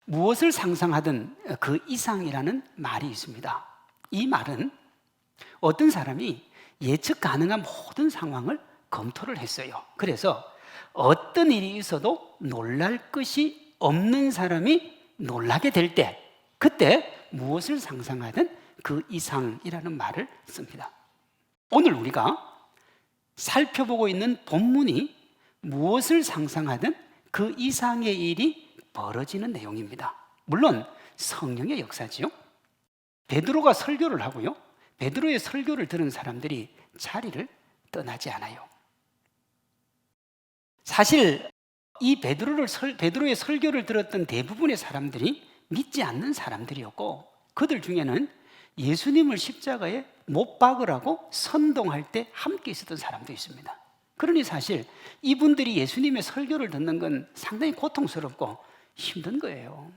무엇을 상상하든 그 이상이라는 말이 있습니다. 이 말은 어떤 사람이 예측 가능한 모든 상황을 검토를 했어요. 그래서 어떤 일이 있어도 놀랄 것이 없는 사람이 놀라게 될 때, 그때 무엇을 상상하든 그 이상이라는 말을 씁니다. 오늘 우리가 살펴보고 있는 본문이 무엇을 상상하든 그 이상의 일이 벌어지는 내용입니다. 물론 성령의 역사지요. 베드로가 설교를 하고요, 베드로의 설교를 들은 사람들이 자리를 떠나지 않아요. 사실 이 베드로의 설교를 들었던 대부분의 사람들이 믿지 않는 사람들이었고, 그들 중에는 예수님을 십자가에 못 박으라고 선동할 때 함께 있었던 사람도 있습니다. 그러니 사실 이분들이 예수님의 설교를 듣는 건 상당히 고통스럽고 힘든 거예요.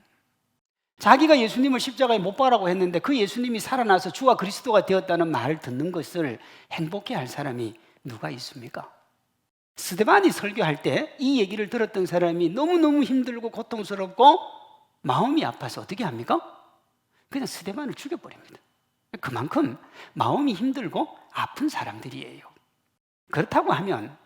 자기가 예수님을 십자가에 못 박으라고 했는데 그 예수님이 살아나서 주와 그리스도가 되었다는 말을 듣는 것을 행복해할 사람이 누가 있습니까? 스데반이 설교할 때 이 얘기를 들었던 사람이 너무너무 힘들고 고통스럽고 마음이 아파서 어떻게 합니까? 그냥 스데반을 죽여버립니다. 그만큼 마음이 힘들고 아픈 사람들이에요. 그렇다고 하면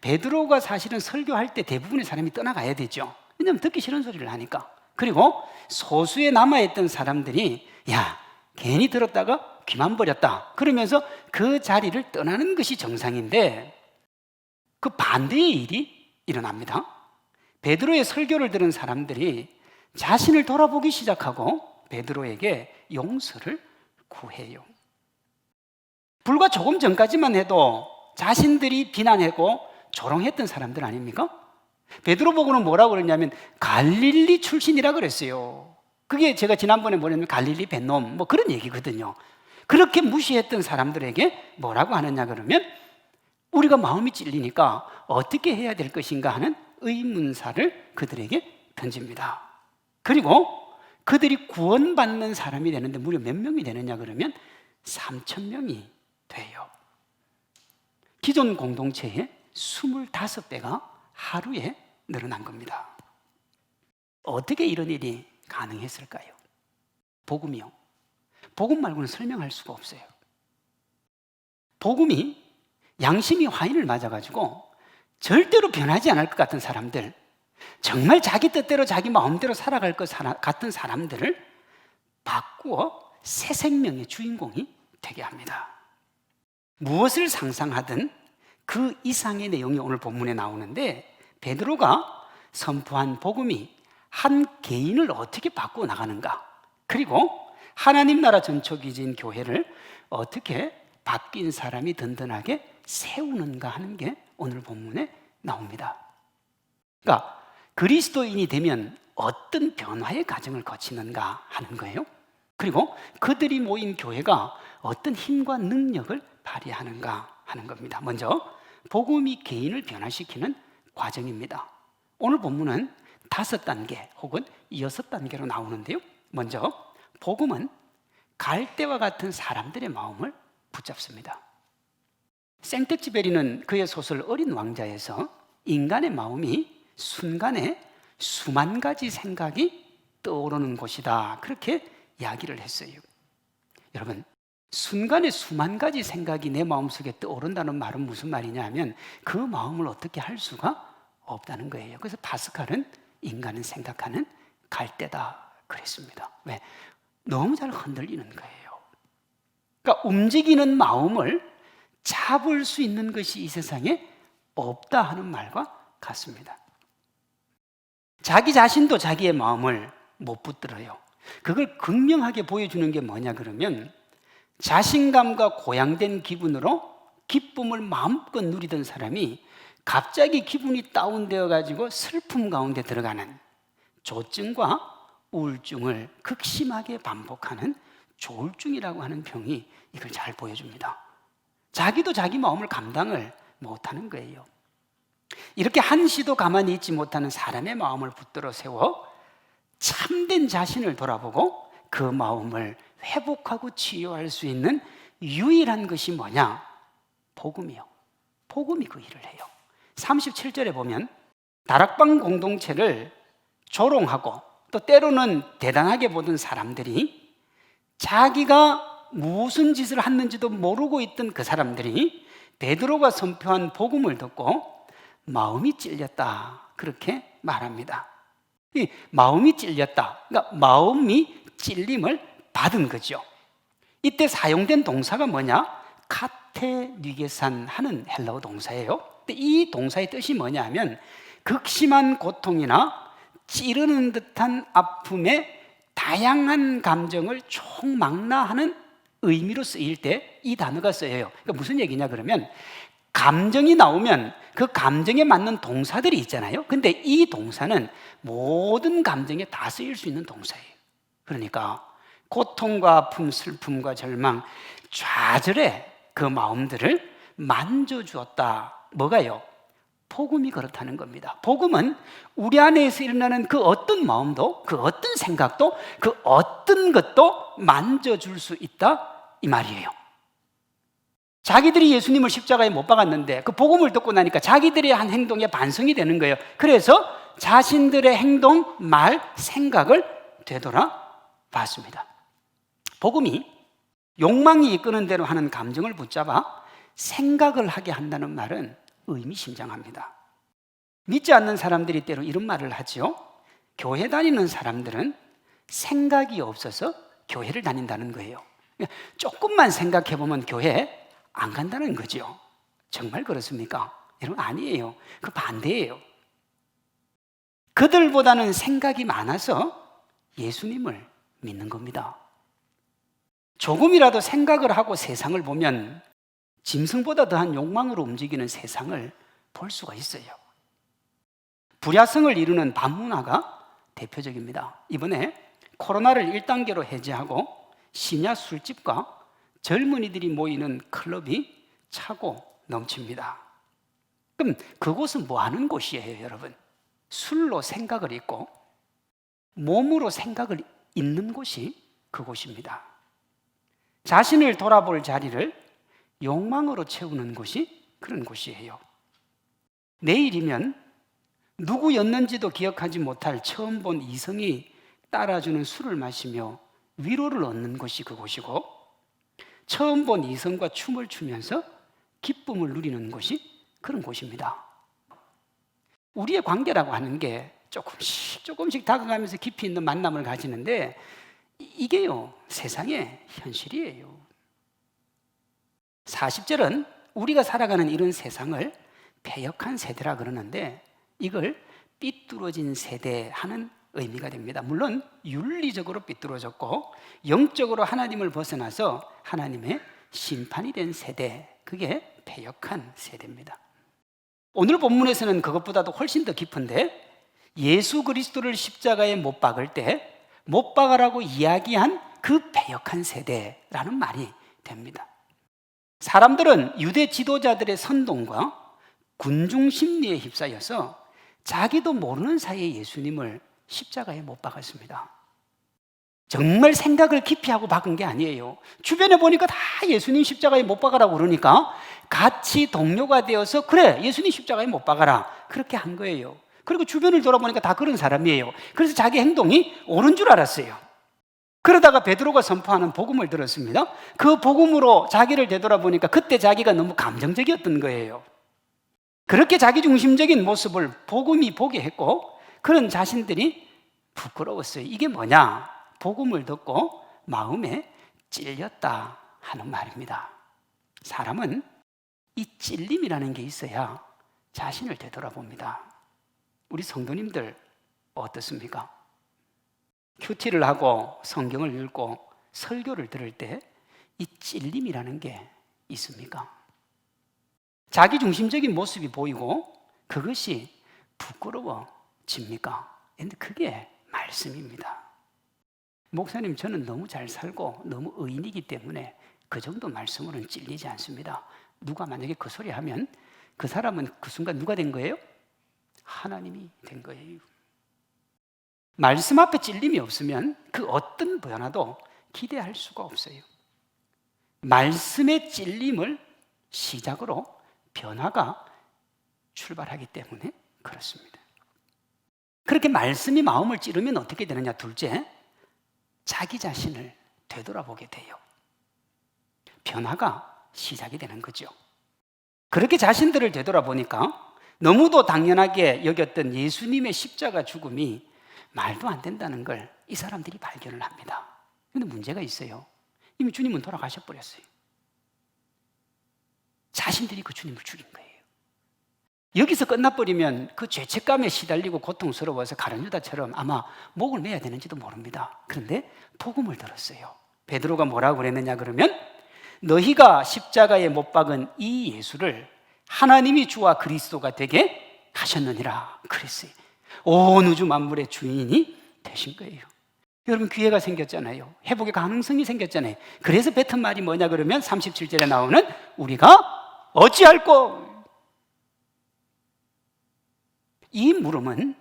베드로가 사실은 설교할 때 대부분의 사람이 떠나가야 되죠. 왜냐하면 듣기 싫은 소리를 하니까. 그리고 소수에 남아있던 사람들이 야, 괜히 들었다가 귀만 버렸다 그러면서 그 자리를 떠나는 것이 정상인데, 그 반대의 일이 일어납니다. 베드로의 설교를 들은 사람들이 자신을 돌아보기 시작하고 베드로에게 용서를 구해요. 불과 조금 전까지만 해도 자신들이 비난하고 조롱했던 사람들 아닙니까? 베드로 보고는 뭐라고 그랬냐면 갈릴리 출신이라 그랬어요. 그게 제가 지난번에 뭐냐면 갈릴리 뱃놈 뭐 그런 얘기거든요. 그렇게 무시했던 사람들에게 뭐라고 하느냐 그러면 우리가 마음이 찔리니까 어떻게 해야 될 것인가 하는 의문사를 그들에게 던집니다. 그리고 그들이 구원받는 사람이 되는데 무려 몇 명이 되느냐 그러면 3,000명이 돼요. 기존 공동체의 25배가 하루에 늘어난 겁니다. 어떻게 이런 일이 가능했을까요? 복음이요. 복음 말고는 설명할 수가 없어요. 복음이 양심이 화인을 맞아가지고 절대로 변하지 않을 것 같은 사람들, 정말 자기 뜻대로 자기 마음대로 살아갈 것 같은 사람들을 바꾸어 새 생명의 주인공이 되게 합니다. 무엇을 상상하든 그 이상의 내용이 오늘 본문에 나오는데, 베드로가 선포한 복음이 한 개인을 어떻게 바꾸어 나가는가, 그리고 하나님 나라 전초기지인 교회를 어떻게 바뀐 사람이 든든하게 세우는가 하는 게 오늘 본문에 나옵니다. 그러니까 그리스도인이 되면 어떤 변화의 과정을 거치는가 하는 거예요. 그리고 그들이 모인 교회가 어떤 힘과 능력을 발휘하는가 하는 겁니다. 먼저 복음이 개인을 변화시키는 과정입니다. 오늘 본문은 5단계 혹은 6단계로 나오는데요. 먼저 복음은 갈대와 같은 사람들의 마음을 붙잡습니다. 생텍쥐페리는 그의 소설 어린 왕자에서 인간의 마음이 순간에 수만 가지 생각이 떠오르는 곳이다, 그렇게 이야기를 했어요. 여러분, 순간에 수만 가지 생각이 내 마음속에 떠오른다는 말은 무슨 말이냐 하면 그 마음을 어떻게 할 수가 없다는 거예요. 그래서 파스칼은 인간은 생각하는 갈대다 그랬습니다. 왜? 너무 잘 흔들리는 거예요. 그러니까 움직이는 마음을 잡을 수 있는 것이 이 세상에 없다 하는 말과 같습니다. 자기 자신도 자기의 마음을 못 붙들어요. 그걸 극명하게 보여주는 게 뭐냐 그러면, 자신감과 고양된 기분으로 기쁨을 마음껏 누리던 사람이 갑자기 기분이 다운되어 가지고 슬픔 가운데 들어가는 조증과 우울증을 극심하게 반복하는 조울증이라고 하는 병이 이걸 잘 보여줍니다. 자기도 자기 마음을 감당을 못하는 거예요. 이렇게 한시도 가만히 있지 못하는 사람의 마음을 붙들어 세워 참된 자신을 돌아보고 그 마음을 회복하고 치유할 수 있는 유일한 것이 뭐냐? 복음이요. 복음이 그 일을 해요. 37절에 보면 다락방 공동체를 조롱하고 또 때로는 대단하게 보던 사람들이 자기가 무슨 짓을 했는지도 모르고 있던 그 사람들이 베드로가 선포한 복음을 듣고 마음이 찔렸다, 그렇게 말합니다. 이 마음이 찔렸다, 그러니까 마음이 찔림을 받은 거죠. 이때 사용된 동사가 뭐냐? 카테뉘게산 하는 헬라어 동사예요. 근데 이 동사의 뜻이 뭐냐면 극심한 고통이나 찌르는 듯한 아픔에 다양한 감정을 총망라하는 의미로 쓰일 때 이 단어가 쓰여요. 그러니까 무슨 얘기냐 그러면 감정이 나오면 그 감정에 맞는 동사들이 있잖아요. 근데 이 동사는 모든 감정에 다 쓰일 수 있는 동사예요. 그러니까 고통과 아픔, 슬픔과 절망, 좌절의 그 마음들을 만져주었다. 뭐가요? 복음이 그렇다는 겁니다. 복음은 우리 안에서 일어나는 그 어떤 마음도, 그 어떤 생각도, 그 어떤 것도 만져줄 수 있다, 이 말이에요. 자기들이 예수님을 십자가에 못 박았는데 그 복음을 듣고 나니까 자기들의 한 행동에 반성이 되는 거예요. 그래서 자신들의 행동, 말, 생각을 되돌아봤습니다. 복음이 욕망이 이끄는 대로 하는 감정을 붙잡아 생각을 하게 한다는 말은 의미심장합니다. 믿지 않는 사람들이 때로 이런 말을 하죠. 교회 다니는 사람들은 생각이 없어서 교회를 다닌다는 거예요. 조금만 생각해 보면 교회 안 간다는 거죠. 정말 그렇습니까? 여러분, 아니에요. 그 반대예요. 그들보다는 생각이 많아서 예수님을 믿는 겁니다. 조금이라도 생각을 하고 세상을 보면 짐승보다 더한 욕망으로 움직이는 세상을 볼 수가 있어요. 불야성을 이루는 밤문화가 대표적입니다. 이번에 코로나를 1단계로 해제하고 심야 술집과 젊은이들이 모이는 클럽이 차고 넘칩니다. 그럼 그곳은 뭐 하는 곳이에요, 여러분? 술로 생각을 잊고 몸으로 생각을 잊는 곳이 그곳입니다. 자신을 돌아볼 자리를 욕망으로 채우는 곳이 그런 곳이에요. 내일이면 누구였는지도 기억하지 못할 처음 본 이성이 따라주는 술을 마시며 위로를 얻는 곳이 그곳이고, 처음 본 이성과 춤을 추면서 기쁨을 누리는 곳이 그런 곳입니다. 우리의 관계라고 하는 게 조금씩 다가가면서 깊이 있는 만남을 가지는데 이게요, 세상의 현실이에요. 40절은 우리가 살아가는 이런 세상을 패역한 세대라 그러는데 이걸 삐뚤어진 세대 하는 의미가 됩니다. 물론 윤리적으로 삐뚤어졌고 영적으로 하나님을 벗어나서 하나님의 심판이 된 세대, 그게 패역한 세대입니다. 오늘 본문에서는 그것보다도 훨씬 더 깊은데 예수 그리스도를 십자가에 못 박을 때 못 박으라고 이야기한 그 패역한 세대라는 말이 됩니다. 사람들은 유대 지도자들의 선동과 군중 심리에 휩싸여서 자기도 모르는 사이에 예수님을 십자가에 못 박았습니다. 정말 생각을 깊이 하고 박은 게 아니에요. 주변에 보니까 다 예수님 십자가에 못 박으라고 그러니까 같이 동료가 되어서 그래, 예수님 십자가에 못 박아라, 그렇게 한 거예요. 그리고 주변을 돌아보니까 다 그런 사람이에요. 그래서 자기 행동이 옳은 줄 알았어요. 그러다가 베드로가 선포하는 복음을 들었습니다. 그 복음으로 자기를 되돌아보니까 그때 자기가 너무 감정적이었던 거예요. 그렇게 자기중심적인 모습을 복음이 보게 했고 그런 자신들이 부끄러웠어요. 이게 뭐냐? 복음을 듣고 마음에 찔렸다 하는 말입니다. 사람은 이 찔림이라는 게 있어야 자신을 되돌아봅니다. 우리 성도님들 어떻습니까? 큐티를 하고 성경을 읽고 설교를 들을 때 이 찔림이라는 게 있습니까? 자기중심적인 모습이 보이고 그것이 부끄러워집니까? 근데 그게 말씀입니다. 목사님, 저는 너무 잘 살고 너무 의인이기 때문에 그 정도 말씀으로는 찔리지 않습니다. 누가 만약에 그 소리 하면 그 사람은 그 순간 누가 된 거예요? 하나님이 된 거예요. 말씀 앞에 찔림이 없으면 그 어떤 변화도 기대할 수가 없어요. 말씀의 찔림을 시작으로 변화가 출발하기 때문에 그렇습니다. 그렇게 말씀이 마음을 찌르면 어떻게 되느냐? 둘째, 자기 자신을 되돌아보게 돼요. 변화가 시작이 되는 거죠. 그렇게 자신들을 되돌아보니까 너무도 당연하게 여겼던 예수님의 십자가 죽음이 말도 안 된다는 걸 이 사람들이 발견을 합니다. 그런데 문제가 있어요. 이미 주님은 돌아가셔 버렸어요. 자신들이 그 주님을 죽인 거예요. 여기서 끝나버리면 그 죄책감에 시달리고 고통스러워서 가룟 유다처럼 아마 목을 매야 되는지도 모릅니다. 그런데 복음을 들었어요. 베드로가 뭐라고 그랬느냐 그러면, 너희가 십자가에 못 박은 이 예수를 하나님이 주와 그리스도가 되게 하셨느니라 그랬어요. 온 우주 만물의 주인이 되신 거예요. 여러분, 기회가 생겼잖아요. 회복의 가능성이 생겼잖아요. 그래서 뱉은 말이 뭐냐 그러면 37절에 나오는 우리가 어찌할꼬. 이 물음은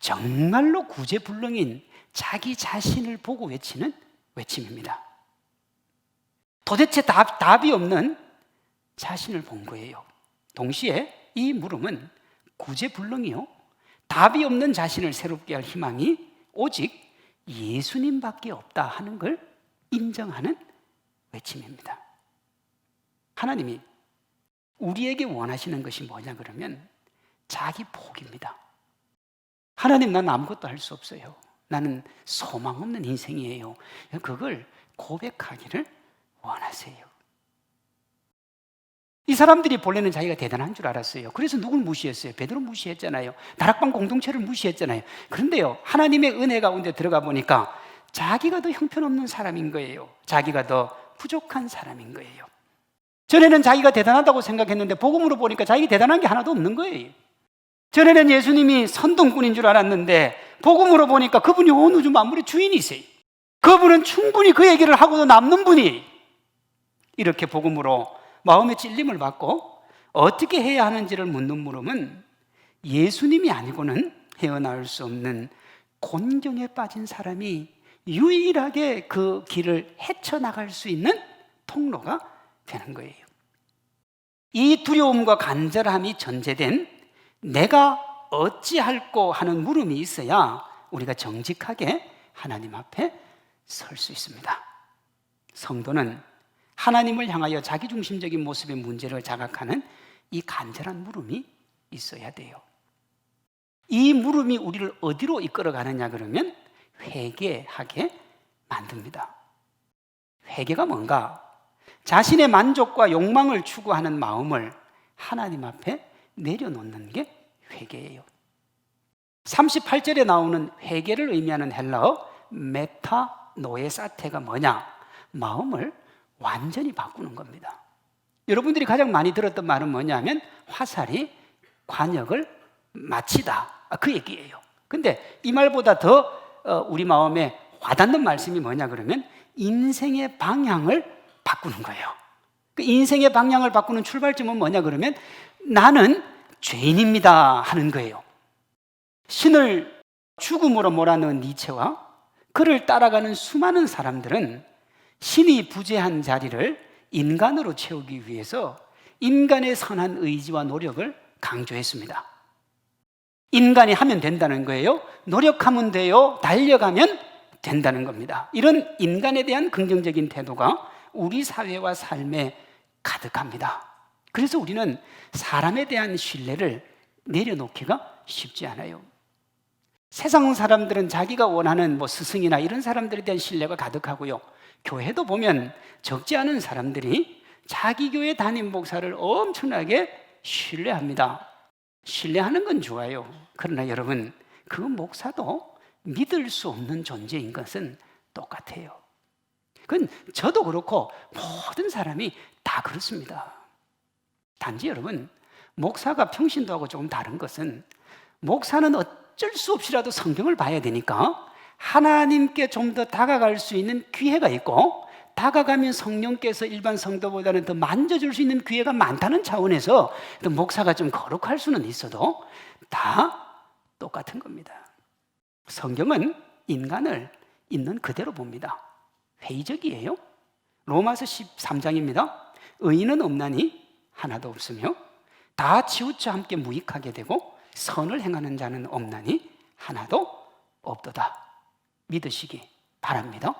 정말로 구제불능인 자기 자신을 보고 외치는 외침입니다. 도대체 답이 없는 자신을 본 거예요. 동시에 이 물음은 구제불능이요, 답이 없는 자신을 새롭게 할 희망이 오직 예수님밖에 없다 하는 걸 인정하는 외침입니다. 하나님이 우리에게 원하시는 것이 뭐냐 그러면 자기 포기입니다. 하나님, 나는 아무것도 할 수 없어요. 나는 소망 없는 인생이에요. 그걸 고백하기를 원하세요. 이 사람들이 본래는 자기가 대단한 줄 알았어요. 그래서 누굴 무시했어요? 베드로 무시했잖아요. 다락방 공동체를 무시했잖아요. 그런데요, 하나님의 은혜 가운데 들어가 보니까 자기가 더 형편없는 사람인 거예요. 자기가 더 부족한 사람인 거예요. 전에는 자기가 대단하다고 생각했는데 복음으로 보니까 자기가 대단한 게 하나도 없는 거예요. 전에는 예수님이 선동꾼인 줄 알았는데 복음으로 보니까 그분이 온 우주 만물의 주인이세요. 그분은 충분히 그 얘기를 하고도 남는 분이, 이렇게 복음으로 마음의 찔림을 받고 어떻게 해야 하는지를 묻는 물음은 예수님이 아니고는 헤어나올 수 없는 곤경에 빠진 사람이 유일하게 그 길을 헤쳐나갈 수 있는 통로가 되는 거예요. 이 두려움과 간절함이 전제된 내가 어찌할꼬 하는 물음이 있어야 우리가 정직하게 하나님 앞에 설 수 있습니다. 성도는 하나님을 향하여 자기중심적인 모습의 문제를 자각하는 이 간절한 물음이 있어야 돼요. 이 물음이 우리를 어디로 이끌어가느냐 그러면 회개하게 만듭니다. 회개가 뭔가? 자신의 만족과 욕망을 추구하는 마음을 하나님 앞에 내려놓는 게 회개예요. 38절에 나오는 회개를 의미하는 헬라어 메타노에사테가 뭐냐? 마음을 완전히 바꾸는 겁니다. 여러분들이 가장 많이 들었던 말은 뭐냐면 화살이 관역을 마치다, 그 얘기예요. 근데 이 말보다 더 우리 마음에 와닿는 말씀이 뭐냐 그러면 인생의 방향을 바꾸는 거예요. 그 인생의 방향을 바꾸는 출발점은 뭐냐 그러면 나는 죄인입니다 하는 거예요. 신을 죽음으로 몰아넣은 니체와 그를 따라가는 수많은 사람들은 신이 부재한 자리를 인간으로 채우기 위해서 인간의 선한 의지와 노력을 강조했습니다. 인간이 하면 된다는 거예요. 노력하면 돼요. 달려가면 된다는 겁니다. 이런 인간에 대한 긍정적인 태도가 우리 사회와 삶에 가득합니다. 그래서 우리는 사람에 대한 신뢰를 내려놓기가 쉽지 않아요. 세상 사람들은 자기가 원하는 스승이나 이런 사람들에 대한 신뢰가 가득하고요. 교회도 보면 적지 않은 사람들이 자기 교회 담임 목사를 엄청나게 신뢰합니다. 신뢰하는 건 좋아요. 그러나 여러분, 그 목사도 믿을 수 없는 존재인 것은 똑같아요. 그건 저도 그렇고 모든 사람이 다 그렇습니다. 단지 여러분, 목사가 평신도하고 조금 다른 것은 목사는 어쩔 수 없이라도 성경을 봐야 되니까 하나님께 좀 더 다가갈 수 있는 기회가 있고, 다가가면 성령께서 일반 성도보다는 더 만져줄 수 있는 기회가 많다는 차원에서 목사가 좀 거룩할 수는 있어도 다 똑같은 겁니다. 성경은 인간을 있는 그대로 봅니다. 회의적이에요. 로마서 13장입니다. 의인은 없나니 하나도 없으며 다 치우쳐 함께 무익하게 되고 선을 행하는 자는 없나니 하나도 없도다 믿으시기 바랍니다.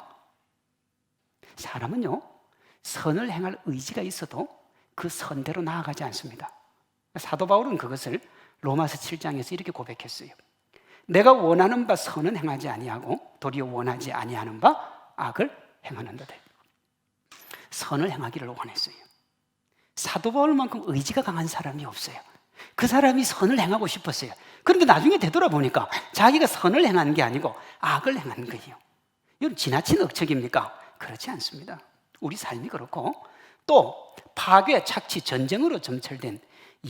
사람은요, 선을 행할 의지가 있어도 그 선대로 나아가지 않습니다. 사도 바울은 그것을 로마서 7장에서 이렇게 고백했어요. 내가 원하는 바 선은 행하지 아니하고 도리어 원하지 아니하는 바 악을 행하는도다. 선을 행하기를 원했어요. 사도 바울만큼 의지가 강한 사람이 없어요. 그 사람이 선을 행하고 싶었어요. 그런데 나중에 되돌아보니까 자기가 선을 행한 게 아니고 악을 행한 거예요. 이건 지나친 억측입니까? 그렇지 않습니다. 우리 삶이 그렇고 또 파괴, 착취, 전쟁으로 점철된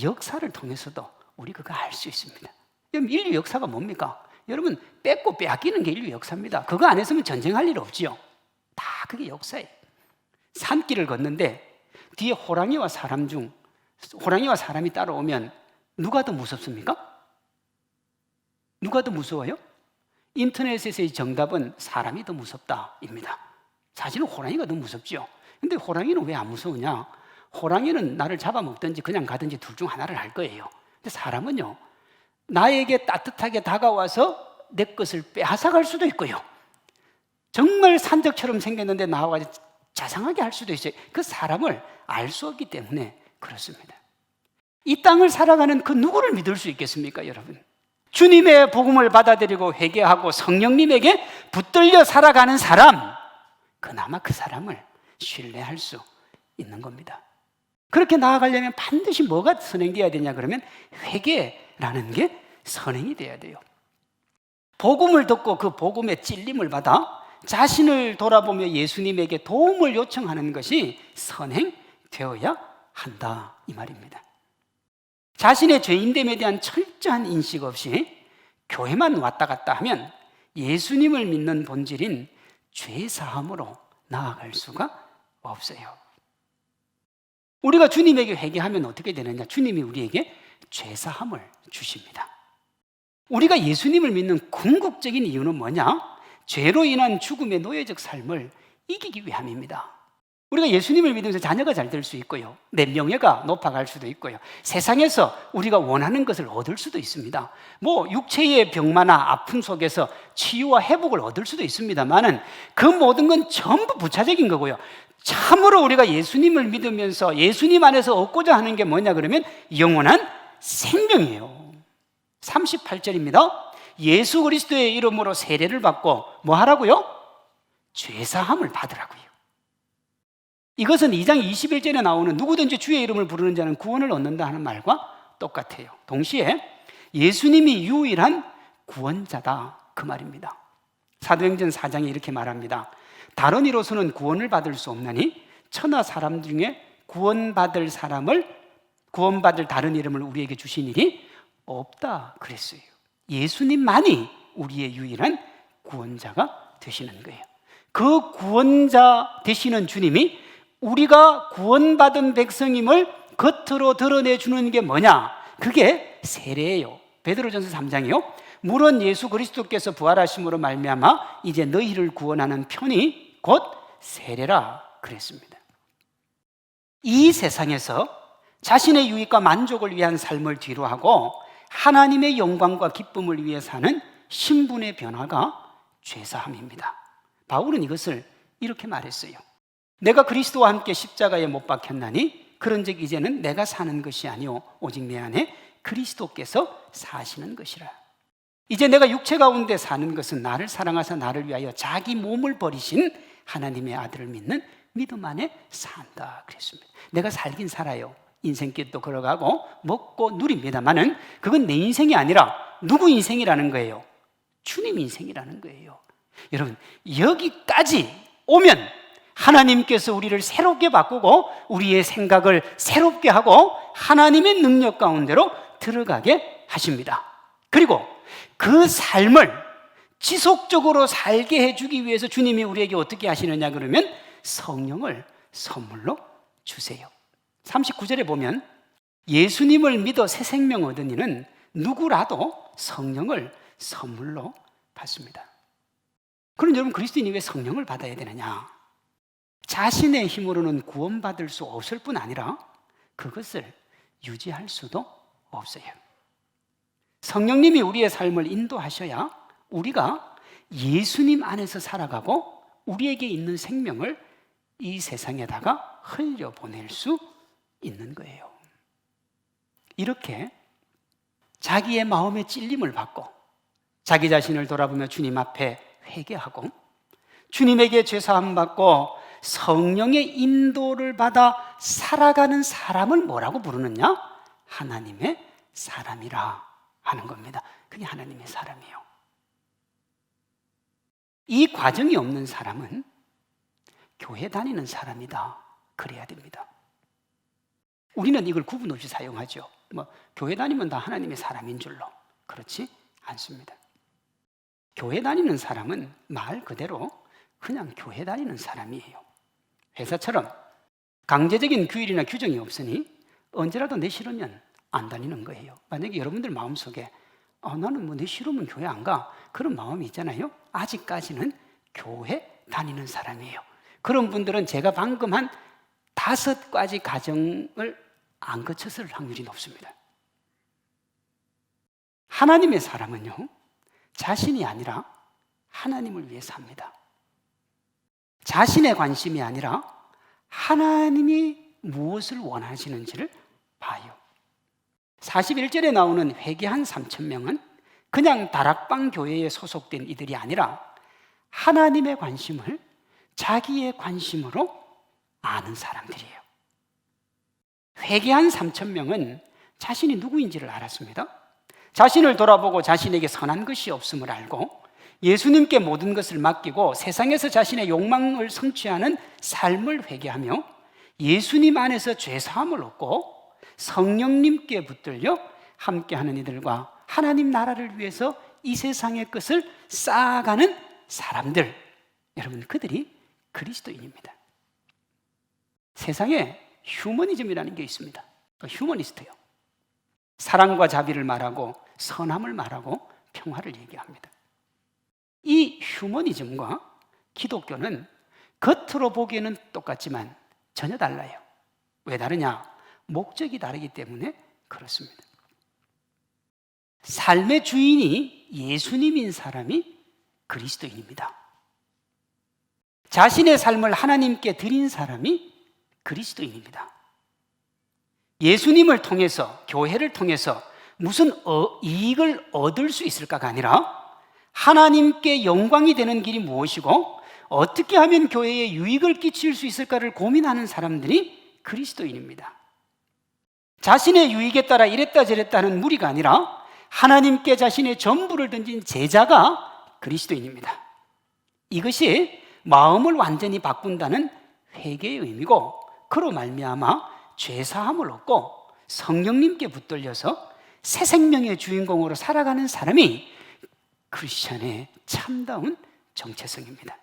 역사를 통해서도 우리 그거 알 수 있습니다. 여러분, 인류 역사가 뭡니까? 여러분, 뺏고 빼앗기는 게 인류 역사입니다. 그거 안 했으면 전쟁할 일 없지요. 다 그게 역사예요. 산길을 걷는데 뒤에 호랑이와 사람이 따라오면 누가 더 무섭습니까? 누가 더 무서워요? 인터넷에서의 정답은 사람이 더 무섭다입니다. 사실은 호랑이가 더 무섭죠. 근데 호랑이는 왜 안 무서우냐? 호랑이는 나를 잡아먹든지 그냥 가든지 둘 중 하나를 할 거예요. 근데 사람은요, 나에게 따뜻하게 다가와서 내 것을 빼앗아갈 수도 있고요, 정말 산적처럼 생겼는데 나와서 자상하게 할 수도 있어요. 그 사람을 알 수 없기 때문에 그렇습니다. 이 땅을 살아가는 그 누구를 믿을 수 있겠습니까, 여러분? 주님의 복음을 받아들이고 회개하고 성령님에게 붙들려 살아가는 사람, 그나마 그 사람을 신뢰할 수 있는 겁니다. 그렇게 나아가려면 반드시 뭐가 선행되어야 되냐 그러면 회개라는 게 선행이 돼야 돼요. 복음을 듣고 그 복음의 찔림을 받아 자신을 돌아보며 예수님에게 도움을 요청하는 것이 선행되어야 한다, 이 말입니다. 자신의 죄인됨에 대한 철저한 인식 없이 교회만 왔다 갔다 하면 예수님을 믿는 본질인 죄사함으로 나아갈 수가 없어요. 우리가 주님에게 회개하면 어떻게 되느냐? 주님이 우리에게 죄사함을 주십니다. 우리가 예수님을 믿는 궁극적인 이유는 뭐냐? 죄로 인한 죽음의 노예적 삶을 이기기 위함입니다. 우리가 예수님을 믿으면서 자녀가 잘 될 수 있고요, 내 명예가 높아갈 수도 있고요, 세상에서 우리가 원하는 것을 얻을 수도 있습니다. 육체의 병마나 아픔 속에서 치유와 회복을 얻을 수도 있습니다만은 그 모든 건 전부 부차적인 거고요. 참으로 우리가 예수님을 믿으면서 예수님 안에서 얻고자 하는 게 뭐냐 그러면 영원한 생명이에요. 38절입니다. 예수 그리스도의 이름으로 세례를 받고 뭐 하라고요? 죄사함을 받으라고요. 이것은 2장 21절에 나오는 누구든지 주의 이름을 부르는 자는 구원을 얻는다 하는 말과 똑같아요. 동시에 예수님이 유일한 구원자다, 그 말입니다. 사도행전 4장에 이렇게 말합니다. 다른 이로서는 구원을 받을 수 없나니 천하 사람 중에 구원받을 다른 이름을 우리에게 주신 일이 없다 그랬어요. 예수님만이 우리의 유일한 구원자가 되시는 거예요. 그 구원자 되시는 주님이 우리가 구원받은 백성임을 겉으로 드러내주는 게 뭐냐? 그게 세례예요. 베드로전서 3장이요. 물론 예수 그리스도께서 부활하심으로 말미암아 이제 너희를 구원하는 편이 곧 세례라 그랬습니다. 이 세상에서 자신의 유익과 만족을 위한 삶을 뒤로하고 하나님의 영광과 기쁨을 위해 사는 신분의 변화가 죄사함입니다. 바울은 이것을 이렇게 말했어요. 내가 그리스도와 함께 십자가에 못 박혔나니 그런즉 이제는 내가 사는 것이 아니오 오직 내 안에 그리스도께서 사시는 것이라. 이제 내가 육체 가운데 사는 것은 나를 사랑하사 나를 위하여 자기 몸을 버리신 하나님의 아들을 믿는 믿음 안에 산다 그랬습니다. 내가 살긴 살아요. 인생길도 걸어가고 먹고 누립니다만은 그건 내 인생이 아니라 누구 인생이라는 거예요? 주님 인생이라는 거예요. 여러분, 여기까지 오면 하나님께서 우리를 새롭게 바꾸고 우리의 생각을 새롭게 하고 하나님의 능력 가운데로 들어가게 하십니다. 그리고 그 삶을 지속적으로 살게 해주기 위해서 주님이 우리에게 어떻게 하시느냐 그러면 성령을 선물로 주세요. 39절에 보면 예수님을 믿어 새 생명 얻은 이는 누구라도 성령을 선물로 받습니다. 그럼 여러분, 그리스도인이 왜 성령을 받아야 되느냐? 자신의 힘으로는 구원받을 수 없을 뿐 아니라 그것을 유지할 수도 없어요. 성령님이 우리의 삶을 인도하셔야 우리가 예수님 안에서 살아가고 우리에게 있는 생명을 이 세상에다가 흘려보낼 수 있는 거예요. 이렇게 자기의 마음의 찔림을 받고 자기 자신을 돌아보며 주님 앞에 회개하고 주님에게 죄사함 받고 성령의 인도를 받아 살아가는 사람을 뭐라고 부르느냐? 하나님의 사람이라 하는 겁니다. 그게 하나님의 사람이에요. 이 과정이 없는 사람은 교회 다니는 사람이다 그래야 됩니다. 우리는 이걸 구분 없이 사용하죠. 교회 다니면 다 하나님의 사람인 줄로. 그렇지 않습니다. 교회 다니는 사람은 말 그대로 그냥 교회 다니는 사람이에요. 회사처럼 강제적인 규율이나 규정이 없으니 언제라도 내 싫으면 안 다니는 거예요. 만약에 여러분들 마음속에 나는 내 싫으면 교회 안 가, 그런 마음이 있잖아요. 아직까지는 교회 다니는 사람이에요. 그런 분들은 제가 방금 한 5가지 과정을 안 거쳤을 확률이 높습니다. 하나님의 사람은요, 자신이 아니라 하나님을 위해 삽니다. 자신의 관심이 아니라 하나님이 무엇을 원하시는지를 봐요. 41절에 나오는 회개한 3,000명은 그냥 다락방 교회에 소속된 이들이 아니라 하나님의 관심을 자기의 관심으로 아는 사람들이에요. 회개한 3,000명은 자신이 누구인지를 알았습니다. 자신을 돌아보고 자신에게 선한 것이 없음을 알고 예수님께 모든 것을 맡기고 세상에서 자신의 욕망을 성취하는 삶을 회개하며 예수님 안에서 죄사함을 얻고 성령님께 붙들려 함께하는 이들과 하나님 나라를 위해서 이 세상의 것을 쌓아가는 사람들, 여러분, 그들이 그리스도인입니다. 세상에 휴머니즘이라는 게 있습니다. 휴머니스트예요. 사랑과 자비를 말하고 선함을 말하고 평화를 얘기합니다. 이 휴머니즘과 기독교는 겉으로 보기에는 똑같지만 전혀 달라요. 왜 다르냐? 목적이 다르기 때문에 그렇습니다. 삶의 주인이 예수님인 사람이 그리스도인입니다. 자신의 삶을 하나님께 드린 사람이 그리스도인입니다. 예수님을 통해서, 교회를 통해서 무슨 이익을 얻을 수 있을까가 아니라 하나님께 영광이 되는 길이 무엇이고 어떻게 하면 교회에 유익을 끼칠 수 있을까를 고민하는 사람들이 그리스도인입니다. 자신의 유익에 따라 이랬다 저랬다 하는 무리가 아니라 하나님께 자신의 전부를 던진 제자가 그리스도인입니다. 이것이 마음을 완전히 바꾼다는 회개의 의미고, 그로 말미암아 죄사함을 얻고 성령님께 붙들려서 새 생명의 주인공으로 살아가는 사람이 크리스천의 참다운 정체성입니다.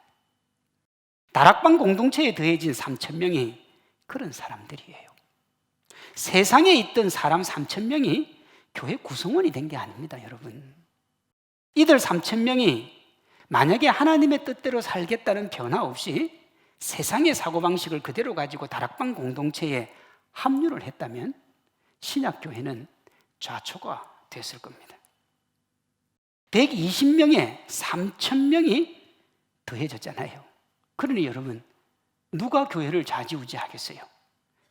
다락방 공동체에 더해진 3,000명이 그런 사람들이에요. 세상에 있던 사람 3,000명이 교회 구성원이 된 게 아닙니다, 여러분. 이들 3,000명이 만약에 하나님의 뜻대로 살겠다는 변화 없이 세상의 사고방식을 그대로 가지고 다락방 공동체에 합류를 했다면 신약교회는 좌초가 됐을 겁니다. 120명에 3,000명이 더해졌잖아요. 그러니 여러분, 누가 교회를 좌지우지하겠어요?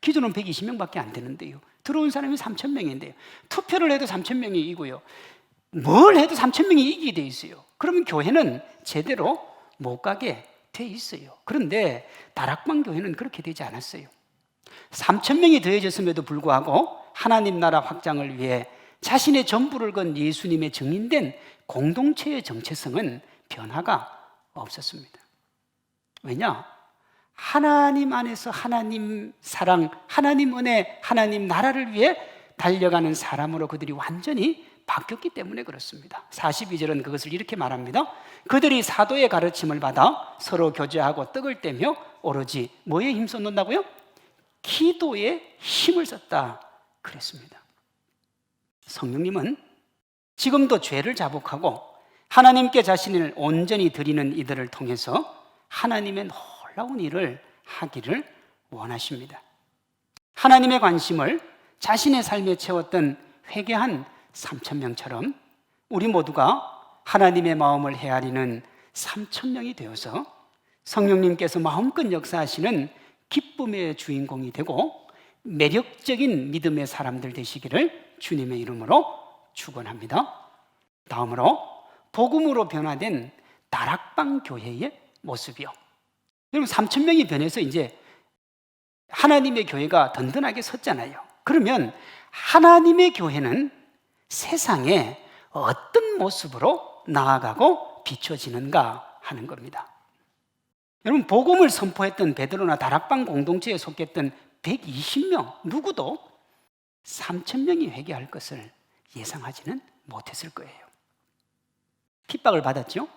기존은 120명밖에 안 되는데요. 들어온 사람이 3,000명인데요. 투표를 해도 3,000명이 이기고요. 뭘 해도 3,000명이 이기게 돼 있어요. 그러면 교회는 제대로 못 가게 돼 있어요. 그런데 다락방 교회는 그렇게 되지 않았어요. 3,000명이 더해졌음에도 불구하고 하나님 나라 확장을 위해 자신의 전부를 건 예수님의 증인된 공동체의 정체성은 변화가 없었습니다. 왜냐? 하나님 안에서 하나님 사랑, 하나님 은혜, 하나님 나라를 위해 달려가는 사람으로 그들이 완전히 바뀌었기 때문에 그렇습니다. 42절은 그것을 이렇게 말합니다. 그들이 사도의 가르침을 받아 서로 교제하고 떡을 떼며 오로지 뭐에 힘썼는다고요? 기도에 힘을 썼다 그랬습니다. 성령님은 지금도 죄를 자복하고 하나님께 자신을 온전히 드리는 이들을 통해서 하나님의 놀라운 일을 하기를 원하십니다. 하나님의 관심을 자신의 삶에 채웠던 회개한 3,000명처럼 우리 모두가 하나님의 마음을 헤아리는 3,000명이 되어서 성령님께서 마음껏 역사하시는 기쁨의 주인공이 되고 매력적인 믿음의 사람들 되시기를 주님의 이름으로 축원합니다. 다음으로 복음으로 변화된 다락방 교회의 모습이요. 여러분 3,000명이 변해서 이제 하나님의 교회가 든든하게 섰잖아요. 그러면 하나님의 교회는 세상에 어떤 모습으로 나아가고 비춰지는가 하는 겁니다. 여러분 복음을 선포했던 베드로나 다락방 공동체에 속했던 120명 누구도 3,000명이 회개할 것을 예상하지는 못했을 거예요. 핍박을 받았죠?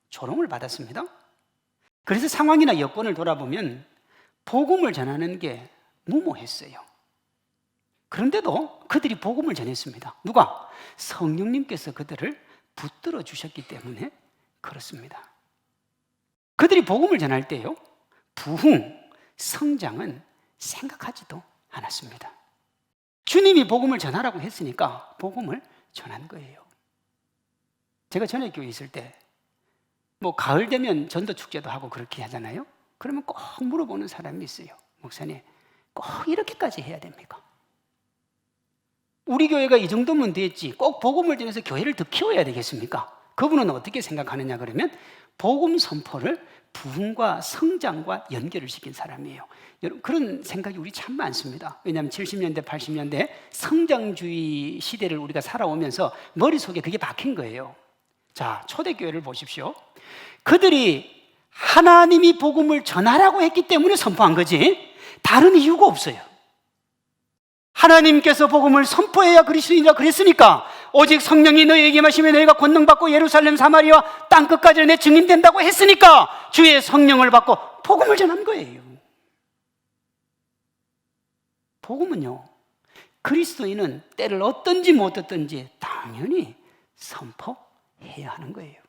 조롱을 받았습니다. 그래서 상황이나 여건을 돌아보면 복음을 전하는 게 무모했어요. 그런데도 그들이 복음을 전했습니다. 누가? 성령님께서 그들을 붙들어 주셨기 때문에 그렇습니다. 그들이 복음을 전할 때요, 부흥, 성장은 생각하지도 않았습니다. 주님이 복음을 전하라고 했으니까 복음을 전한 거예요. 제가 전에 교회 있을 때 가을 되면 전도 축제도 하고 그렇게 하잖아요. 그러면 꼭 물어보는 사람이 있어요. 목사님, 꼭 이렇게까지 해야 됩니까? 우리 교회가 이 정도면 됐지 꼭 복음을 전해서 교회를 더 키워야 되겠습니까? 그분은 어떻게 생각하느냐 그러면 복음 선포를 부흥과 성장과 연결을 시킨 사람이에요. 여러분 그런 생각이 우리 참 많습니다. 왜냐하면 70년대 80년대 성장주의 시대를 우리가 살아오면서 머릿속에 그게 박힌 거예요. 자, 초대교회를 보십시오. 그들이 하나님이 복음을 전하라고 했기 때문에 선포한 거지 다른 이유가 없어요. 하나님께서 복음을 선포해야 그리스도인이라 그랬으니까 오직 성령이 너희에게 임하시면 너희가 권능받고 예루살렘 사마리아 땅끝까지 내 증인된다고 했으니까 주의 성령을 받고 복음을 전한 거예요. 복음은요, 그리스도인은 때를 얻든지 못 얻든지 당연히 선포해야 하는 거예요.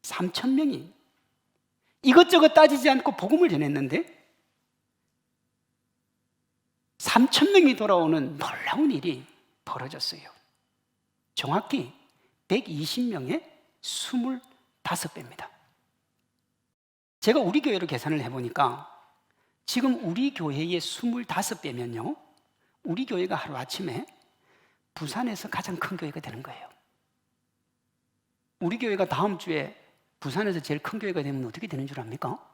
3,000명이 이것저것 따지지 않고 복음을 전했는데 3,000명이 돌아오는 놀라운 일이 벌어졌어요. 정확히 120명의 25배입니다. 제가 우리 교회로 계산을 해보니까 지금 우리 교회의 25배면요, 우리 교회가 하루아침에 부산에서 가장 큰 교회가 되는 거예요. 우리 교회가 다음 주에 부산에서 제일 큰 교회가 되면 어떻게 되는 줄 압니까?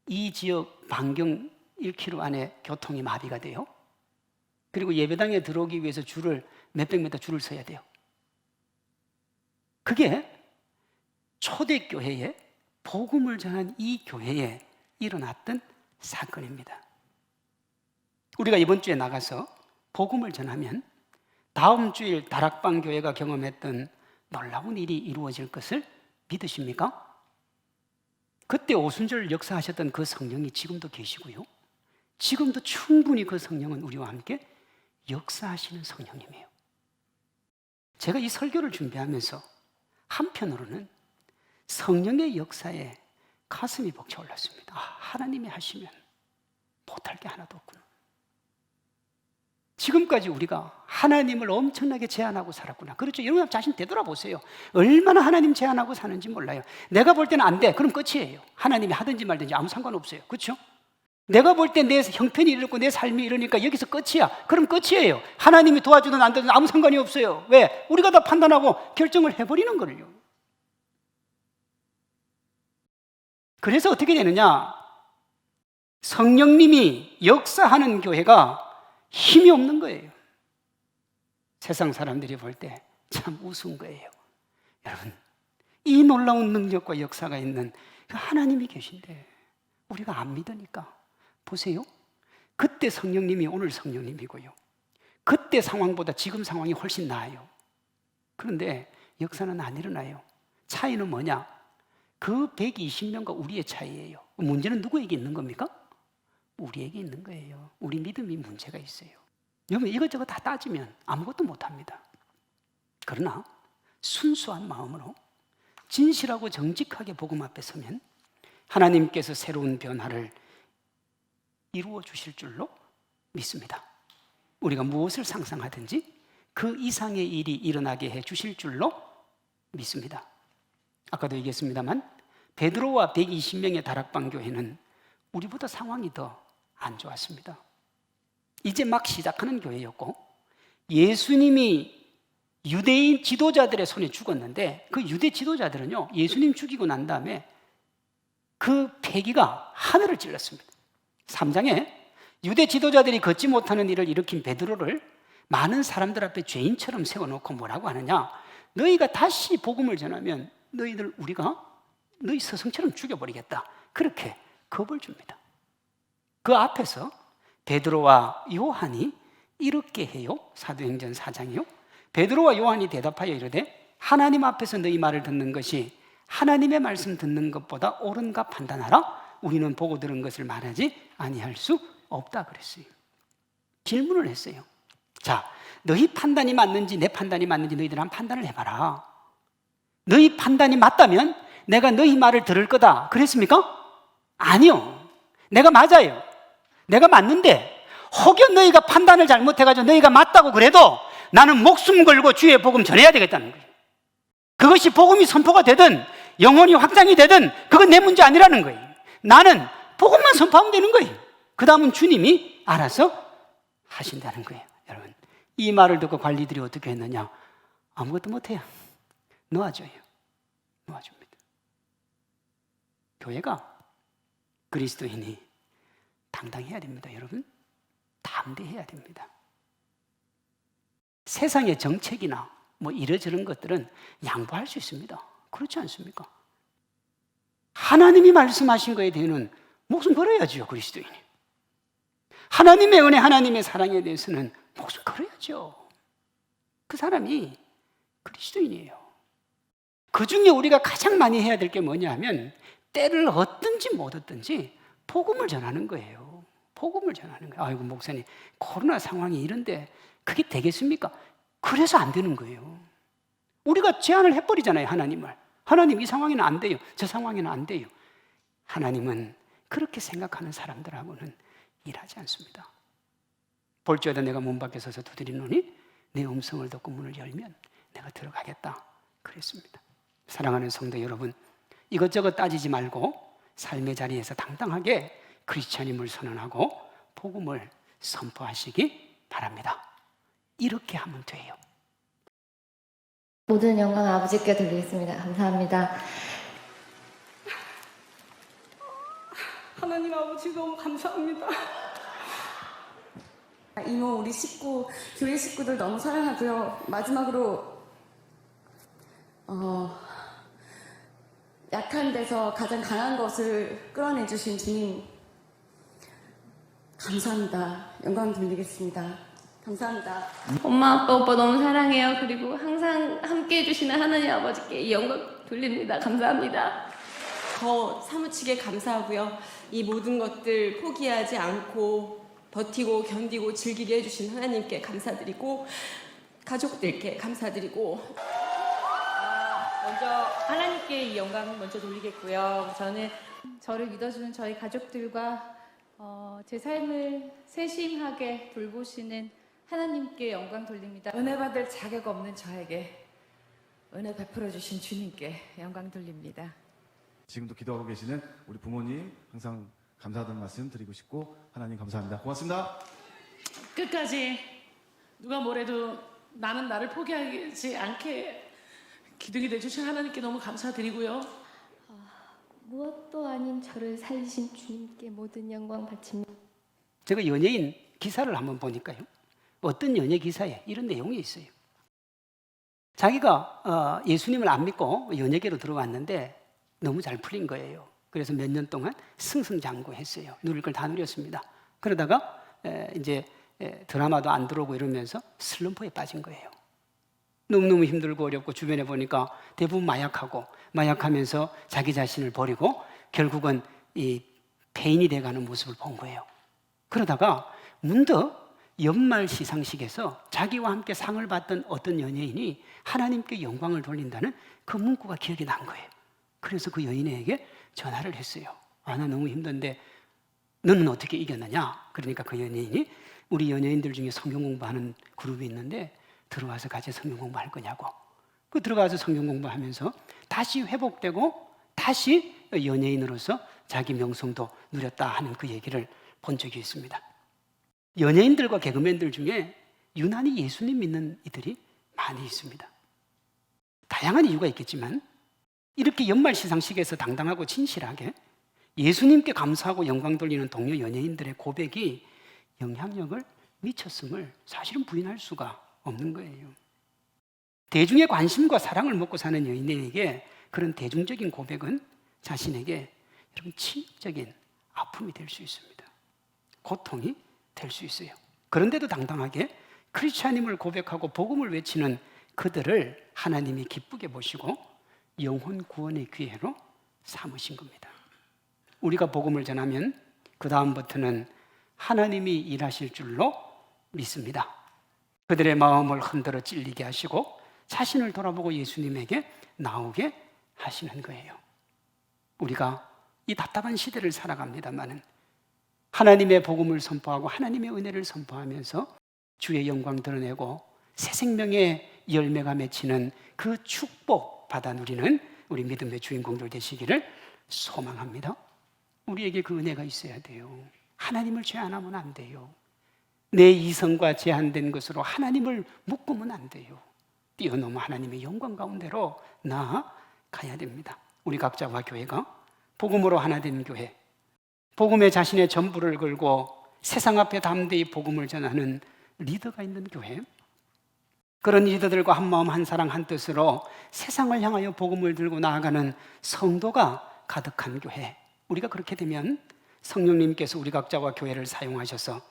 이 지역 반경 1km 안에 교통이 마비가 돼요. 그리고 예배당에 들어오기 위해서 줄을 몇백 미터 줄을 서야 돼요. 그게 초대교회에 복음을 전한 이 교회에 일어났던 사건입니다. 우리가 이번 주에 나가서 복음을 전하면 다음 주일 다락방 교회가 경험했던 놀라운 일이 이루어질 것을 믿으십니까? 그때 오순절 역사하셨던 그 성령이 지금도 계시고요, 지금도 충분히 그 성령은 우리와 함께 역사하시는 성령님이에요. 제가 이 설교를 준비하면서 한편으로는 성령의 역사에 가슴이 벅차올랐습니다. 하나님이 하시면 못할 게 하나도 없구나. 지금까지 우리가 하나님을 엄청나게 제한하고 살았구나. 그렇죠? 여러분 자신 되돌아보세요. 얼마나 하나님 제한하고 사는지 몰라요. 내가 볼 때는 안 돼. 그럼 끝이에요. 하나님이 하든지 말든지 아무 상관없어요. 그렇죠? 내가 볼 때 내 형편이 이렇고 내 삶이 이러니까 여기서 끝이야. 그럼 끝이에요. 하나님이 도와주든 안 도와주든 아무 상관이 없어요. 왜? 우리가 다 판단하고 결정을 해버리는 거예요. 그래서 어떻게 되느냐? 성령님이 역사하는 교회가 힘이 없는 거예요. 세상 사람들이 볼 때 참 우스운 거예요. 여러분, 이 놀라운 능력과 역사가 있는 하나님이 계신데 우리가 안 믿으니까 보세요. 그때 성령님이 오늘 성령님이고요, 그때 상황보다 지금 상황이 훨씬 나아요. 그런데 역사는 안 일어나요. 차이는 뭐냐? 그 120명과 우리의 차이예요. 문제는 누구에게 있는 겁니까? 우리에게 있는 거예요. 우리 믿음이 문제가 있어요. 여러분 이것저것 다 따지면 아무것도 못합니다. 그러나 순수한 마음으로 진실하고 정직하게 복음 앞에 서면 하나님께서 새로운 변화를 이루어 주실 줄로 믿습니다. 우리가 무엇을 상상하든지 그 이상의 일이 일어나게 해 주실 줄로 믿습니다. 아까도 얘기했습니다만 베드로와 120명의 다락방 교회는 우리보다 상황이 더 안 좋았습니다. 이제 막 시작하는 교회였고 예수님이 유대인 지도자들의 손에 죽었는데 그 유대 지도자들은요, 예수님 죽이고 난 다음에 그 패기가 하늘을 찔렀습니다. 3장에 유대 지도자들이 걷지 못하는 일을 일으킨 베드로를 많은 사람들 앞에 죄인처럼 세워놓고 뭐라고 하느냐, 너희가 다시 복음을 전하면 너희들 우리가 너희 스승처럼 죽여버리겠다, 그렇게 겁을 줍니다. 그 앞에서 베드로와 요한이 이렇게 해요. 사도행전 4장이요. 베드로와 요한이 대답하여 이르되 하나님 앞에서 너희 말을 듣는 것이 하나님의 말씀 듣는 것보다 옳은가 판단하라. 우리는 보고 들은 것을 말하지 아니할 수 없다 그랬어요. 질문을 했어요. 자, 너희 판단이 맞는지 내 판단이 맞는지 너희들 한번 판단을 해봐라. 너희 판단이 맞다면 내가 너희 말을 들을 거다 그랬습니까? 아니요. 내가 맞아요. 내가 맞는데 혹여 너희가 판단을 잘못해가지고 너희가 맞다고 그래도 나는 목숨 걸고 주의 복음 전해야 되겠다는 거예요. 그것이 복음이 선포가 되든 영혼이 확장이 되든 그건 내 문제 아니라는 거예요. 나는 복음만 선포하면 되는 거예요. 그 다음은 주님이 알아서 하신다는 거예요. 여러분, 이 말을 듣고 관리들이 어떻게 했느냐? 아무것도 못해요. 놓아줘요. 놓아줍니다. 교회가 그리스도인이 당당해야 됩니다. 여러분, 담대해야 됩니다. 세상의 정책이나 뭐 이러저런 것들은 양보할 수 있습니다. 그렇지 않습니까? 하나님이 말씀하신 거에 대해서는 목숨 걸어야죠. 그리스도인이. 하나님의 은혜, 하나님의 사랑에 대해서는 목숨 걸어야죠. 그 사람이 그리스도인이에요. 그 중에 우리가 가장 많이 해야 될 게 뭐냐 하면 때를 얻든지 못 얻든지 복음을 전하는 거예요. 복음을 전하는 거예요. 아이고 목사님, 코로나 상황이 이런데 그게 되겠습니까? 그래서 안 되는 거예요. 우리가 제안을 해버리잖아요. 하나님을. 하나님, 이 상황에는 안 돼요. 저 상황에는 안 돼요. 하나님은 그렇게 생각하는 사람들하고는 일하지 않습니다. 볼지어다 내가 문 밖에 서서 두드리노니 내 음성을 듣고 문을 열면 내가 들어가겠다 그랬습니다. 사랑하는 성도 여러분, 이것저것 따지지 말고 삶의 자리에서 당당하게 크리스찬임을 선언하고 복음을 선포하시기 바랍니다. 이렇게 하면 돼요. 모든 영광 아버지께 드리겠습니다. 감사합니다. 하나님 아버지 너무 감사합니다. 이모, 우리 식구, 교회 식구들 너무 사랑하고요. 마지막으로 약한 데서 가장 강한 것을 끌어내주신 주님 감사합니다. 영광 돌리겠습니다. 감사합니다. 엄마, 아빠, 오빠 너무 사랑해요. 그리고 항상 함께 해주시는 하나님 아버지께 이 영광 돌립니다. 감사합니다. 더 사무치게 감사하고요. 이 모든 것들 포기하지 않고 버티고 견디고 즐기게 해주신 하나님께 감사드리고 가족들께 감사드리고 먼저 하나님께 이 영광을 먼저 돌리겠고요. 저는 저를 믿어주는 저희 가족들과 제 삶을 세심하게 돌보시는 하나님께 영광 돌립니다. 은혜 받을 자격 없는 저에게 은혜 베풀어 주신 주님께 영광 돌립니다. 지금도 기도하고 계시는 우리 부모님 항상 감사하다는 말씀 드리고 싶고 하나님 감사합니다. 고맙습니다. 끝까지 누가 뭐래도 나는 나를 포기하지 않게 기둥이 되주신 하나님께 너무 감사드리고요. 무엇도 아닌 저를 살리신 주님께 모든 영광 바칩니다. 제가 연예인 기사를 한번 보니까요, 어떤 연예 기사에 이런 내용이 있어요. 자기가 예수님을 안 믿고 연예계로 들어왔는데 너무 잘 풀린 거예요. 그래서 몇 년 동안 승승장구했어요. 누릴 걸 다 누렸습니다. 그러다가 이제 드라마도 안 들어오고 이러면서 슬럼프에 빠진 거예요. 너무너무 힘들고 어렵고 주변에 보니까 대부분 마약하면서 자기 자신을 버리고 결국은 이 폐인이 돼가는 모습을 본 거예요. 그러다가 문득 연말 시상식에서 자기와 함께 상을 받던 어떤 연예인이 하나님께 영광을 돌린다는 그 문구가 기억이 난 거예요. 그래서 그 연예인에게 전화를 했어요. 나 너무 힘든데 너는 어떻게 이겼느냐? 그러니까 그 연예인이 우리 연예인들 중에 성경 공부하는 그룹이 있는데 들어와서 같이 성경 공부할 거냐고. 그 들어가서 성경 공부하면서 다시 회복되고 다시 연예인으로서 자기 명성도 누렸다 하는 그 얘기를 본 적이 있습니다. 연예인들과 개그맨들 중에 유난히 예수님 믿는 이들이 많이 있습니다. 다양한 이유가 있겠지만 이렇게 연말 시상식에서 당당하고 진실하게 예수님께 감사하고 영광 돌리는 동료 연예인들의 고백이 영향력을 미쳤음을 사실은 부인할 수가 없는 거예요. 대중의 관심과 사랑을 먹고 사는 연예인에게 그런 대중적인 고백은 자신에게 여러분 치명적인 아픔이 될 수 있습니다. 고통이 될 수 있어요. 그런데도 당당하게 크리스찬임을 고백하고 복음을 외치는 그들을 하나님이 기쁘게 보시고 영혼 구원의 기회로 삼으신 겁니다. 우리가 복음을 전하면 그 다음부터는 하나님이 일하실 줄로 믿습니다. 그들의 마음을 흔들어 찔리게 하시고 자신을 돌아보고 예수님에게 나오게 하시는 거예요. 우리가 이 답답한 시대를 살아갑니다마는 하나님의 복음을 선포하고 하나님의 은혜를 선포하면서 주의 영광 드러내고 새 생명의 열매가 맺히는 그 축복 받아 누리는 우리 믿음의 주인공들 되시기를 소망합니다. 우리에게 그 은혜가 있어야 돼요. 하나님을 제한하면 안 돼요. 내 이성과 제한된 것으로 하나님을 묶으면 안 돼요. 뛰어넘어 하나님의 영광 가운데로 나아가야 됩니다. 우리 각자와 교회가 복음으로 하나 된 교회, 복음에 자신의 전부를 걸고 세상 앞에 담대히 복음을 전하는 리더가 있는 교회, 그런 리더들과 한 마음 한 사랑 한 뜻으로 세상을 향하여 복음을 들고 나아가는 성도가 가득한 교회, 우리가 그렇게 되면 성령님께서 우리 각자와 교회를 사용하셔서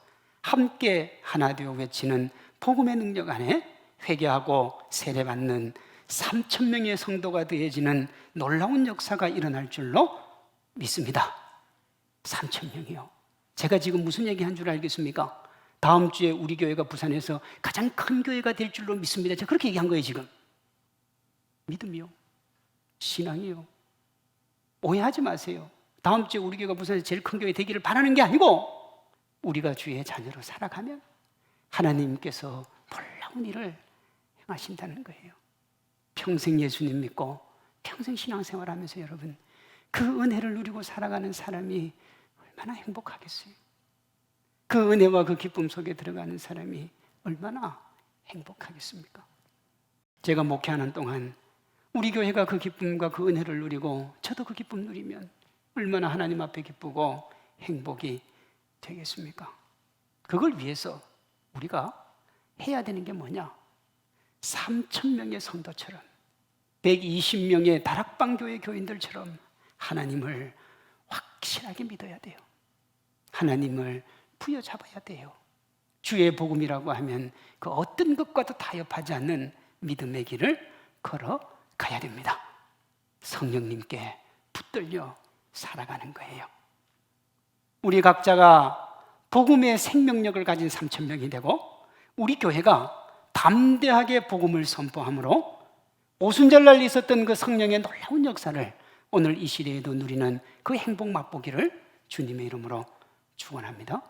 함께 하나 되어 외치는 복음의 능력 안에 회개하고 세례받는 3,000명의 성도가 되어지는 놀라운 역사가 일어날 줄로 믿습니다. 3,000명이요. 제가 지금 무슨 얘기한 줄 알겠습니까? 다음 주에 우리 교회가 부산에서 가장 큰 교회가 될 줄로 믿습니다. 제가 그렇게 얘기한 거예요. 지금 믿음이요, 신앙이요. 오해하지 마세요. 다음 주에 우리 교회가 부산에서 제일 큰 교회 되기를 바라는 게 아니고 우리가 주의 자녀로 살아가면 하나님께서 놀라운 일을 행하신다는 거예요. 평생 예수님 믿고 평생 신앙생활하면서 여러분 그 은혜를 누리고 살아가는 사람이 얼마나 행복하겠어요. 그 은혜와 그 기쁨 속에 들어가는 사람이 얼마나 행복하겠습니까? 제가 목회하는 동안 우리 교회가 그 기쁨과 그 은혜를 누리고 저도 그 기쁨 누리면 얼마나 하나님 앞에 기쁘고 행복이 되겠습니까? 그걸 위해서 우리가 해야 되는 게 뭐냐? 3,000명의 성도처럼 120명의 다락방 교회 교인들처럼 하나님을 확실하게 믿어야 돼요. 하나님을 부여잡아야 돼요. 주의 복음이라고 하면 그 어떤 것과도 타협하지 않는 믿음의 길을 걸어가야 됩니다. 성령님께 붙들려 살아가는 거예요. 우리 각자가 복음의 생명력을 가진 3,000명이 되고 우리 교회가 담대하게 복음을 선포함으로 오순절날 있었던 그 성령의 놀라운 역사를 오늘 이 시대에도 누리는 그 행복 맛보기를 주님의 이름으로 축원합니다.